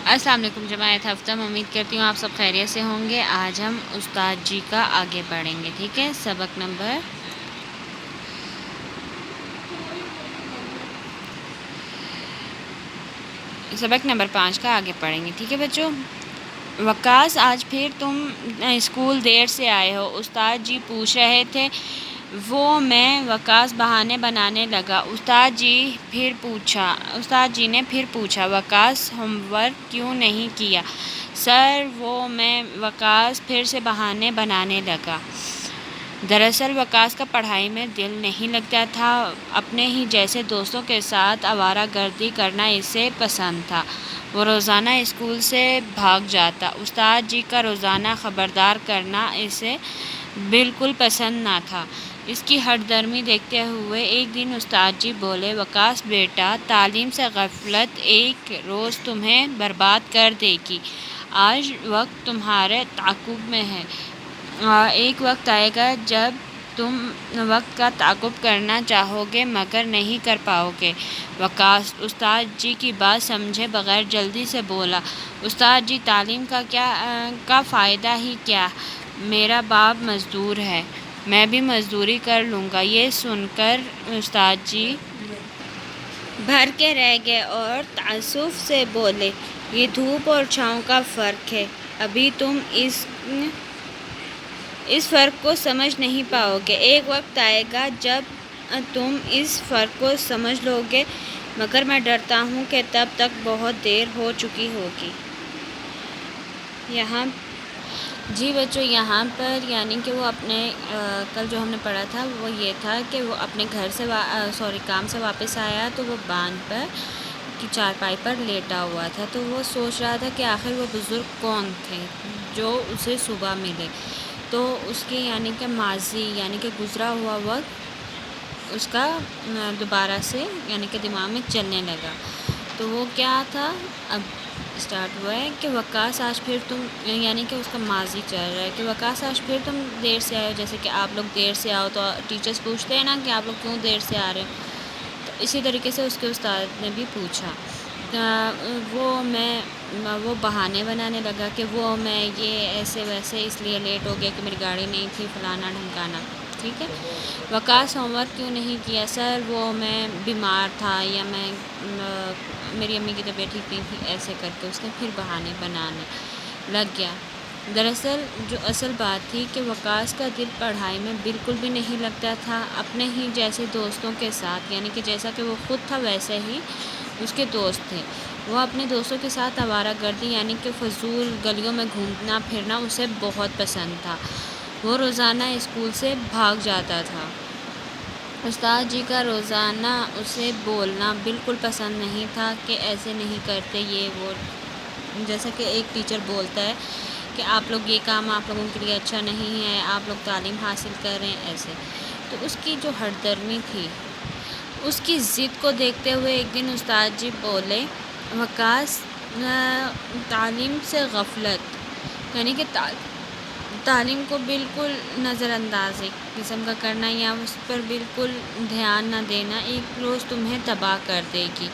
السلام علیکم جماعت ہفتہ، میں امید کرتی ہوں آپ سب خیریت سے ہوں گے۔ آج ہم استاد جی کا آگے پڑھیں گے، ٹھیک ہے؟ سبق نمبر 5 کا آگے پڑھیں گے، ٹھیک ہے بچوں؟ وقاص، آج پھر تم اسکول دیر سے آئے ہو، استاد جی پوچھ رہے تھے۔ وقاص بہانے بنانے لگا۔ استاد جی نے پھر پوچھا، وقاص ہوم ورک کیوں نہیں کیا؟ سر، وقاص پھر سے بہانے بنانے لگا۔ دراصل وقاص کا پڑھائی میں دل نہیں لگتا تھا، اپنے ہی جیسے دوستوں کے ساتھ آوارہ گردی کرنا اسے پسند تھا۔ وہ روزانہ اسکول سے بھاگ جاتا۔ استاد جی کا روزانہ خبردار کرنا اسے بالکل پسند نہ تھا۔ اس کی ہٹ درمی دیکھتے ہوئے ایک دن استاد جی بولے، وقاص بیٹا، تعلیم سے غفلت ایک روز تمہیں برباد کر دے گی۔ آج وقت تمہارے تعاقب میں ہے، ایک وقت آئے گا جب تم وقت کا تعاقب کرنا چاہو گے مگر نہیں کر پاؤ گے۔ وقاص استاد جی کی بات سمجھے بغیر جلدی سے بولا، استاد جی، تعلیم کا فائدہ ہی کیا؟ میرا باپ مزدور ہے، میں بھی مزدوری کر لوں گا۔ یہ سن کر استاد جی بھر کے رہ گئے اور تعصب سے بولے، یہ دھوپ اور چھاؤں کا فرق ہے، ابھی تم اس فرق کو سمجھ نہیں پاؤ گے۔ ایک وقت آئے گا جب تم اس فرق کو سمجھ لو گے مگر میں ڈرتا ہوں کہ تب تک بہت دیر ہو چکی ہوگی۔ جی بچوں، یہاں پر یعنی کہ وہ اپنے کل جو ہم نے پڑھا تھا وہ یہ تھا کہ وہ اپنے کام سے واپس آیا تو وہ باندھ پر کی چارپائی پر لیٹا ہوا تھا، تو وہ سوچ رہا تھا کہ آخر وہ بزرگ کون تھے جو اسے صبح ملے۔ تو اس کی یعنی کہ ماضی یعنی کہ گزرا ہوا وقت اس کا دوبارہ سے یعنی کہ دماغ میں چلنے لگا۔ تو وہ کیا تھا، اب اسٹارٹ ہوا ہے کہ وقاص آج پھر تم یعنی کہ اس کا ماضی چل رہا ہے کہ وقاص آج پھر تم دیر سے آئے ہو۔ جیسے کہ آپ لوگ دیر سے آؤ تو ٹیچرس پوچھتے ہیں نا کہ آپ لوگ کیوں دیر سے آ رہے ہیں، تو اسی طریقے سے اس کے استاد نے بھی پوچھا۔ وہ بہانے بنانے لگا کہ میں یہ ایسے ویسے اس لیے لیٹ ہو گیا کہ میری گاڑی نہیں تھی، فلانا ڈھمکانا، ٹھیک ہے؟ وقاص ہوم ورک کیوں نہیں کیا؟ سر، میں بیمار تھا یا میری امی کی طبیعت ٹھیک نہیں تھی، ایسے کر کے اس نے پھر بہانے بنانے لگ گیا۔ دراصل جو اصل بات تھی کہ وقاص کا دل پڑھائی میں بالکل بھی نہیں لگتا تھا، اپنے ہی جیسے دوستوں کے ساتھ یعنی کہ جیسا کہ وہ خود تھا ویسے ہی اس کے دوست تھے۔ وہ اپنے دوستوں کے ساتھ آوارہ گردی یعنی کہ فضول گلیوں میں گھومنا پھرنا اسے بہت پسند تھا۔ وہ روزانہ اسکول سے بھاگ جاتا تھا۔ استاد جی کا روزانہ اسے بولنا بالکل پسند نہیں تھا کہ ایسے نہیں کرتے، یہ وہ، جیسا کہ ایک ٹیچر بولتا ہے کہ آپ لوگ یہ کام آپ لوگوں کے لیے اچھا نہیں ہے، آپ لوگ تعلیم حاصل کر رہے ہیں، ایسے۔ تو اس کی جو ہٹ درمی تھی، اس کی ضد کو دیکھتے ہوئے ایک دن استاد جی بولے، وقاص، تعلیم سے غفلت یعنی کہ تعلیم کو بالکل نظر انداز ایک قسم کا کرنا یا اس پر بالکل دھیان نہ دینا ایک روز تمہیں تباہ کر دے گی۔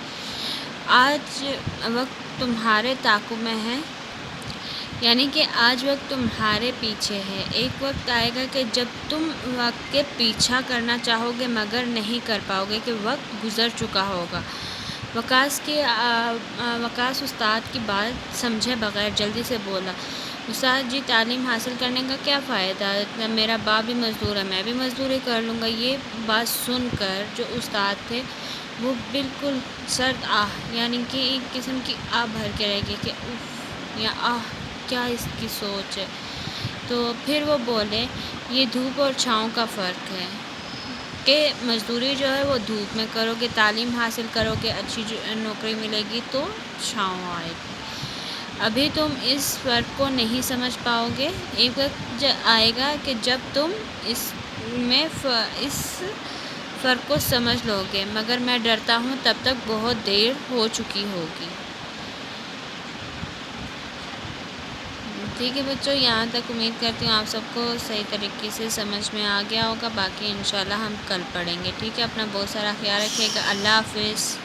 آج وقت تمہارے تعاقب میں ہے یعنی کہ آج وقت تمہارے پیچھے ہے، ایک وقت آئے گا کہ جب تم وقت کے پیچھا کرنا چاہو گے مگر نہیں کر پاؤ گے کہ وقت گزر چکا ہوگا۔ وقاص استاد کی بات سمجھے بغیر جلدی سے بولا، استاد جی، تعلیم حاصل کرنے کا کیا فائدہ؟ میرا باپ بھی مزدور ہے، میں بھی مزدوری کر لوں گا۔ یہ بات سن کر جو استاد تھے وہ بالکل سرد یعنی کہ ایک قسم کی بھر کے رہ گئی کہ اف یا کیا اس کی سوچ ہے۔ تو پھر وہ بولے، یہ دھوپ اور چھاؤں کا فرق ہے کہ مزدوری جو ہے وہ دھوپ میں کرو گے، تعلیم حاصل کرو گے، اچھی نوکری ملے گی تو چھاؤں آئے گی۔ ابھی تم اس فرق کو نہیں سمجھ پاؤ گے، ایک وقت آئے گا کہ جب تم اس فرق کو سمجھ لو گے مگر میں ڈرتا ہوں تب تک بہت دیر ہو چکی ہوگی۔ ٹھیک ہے بچوں، یہاں تک امید کرتی ہوں آپ سب کو صحیح طریقے سے سمجھ میں آ گیا ہوگا، باقی انشاءاللہ ہم کل پڑھیں گے، ٹھیک ہے؟ اپنا بہت سارا خیال رکھیے گا، اللہ حافظ۔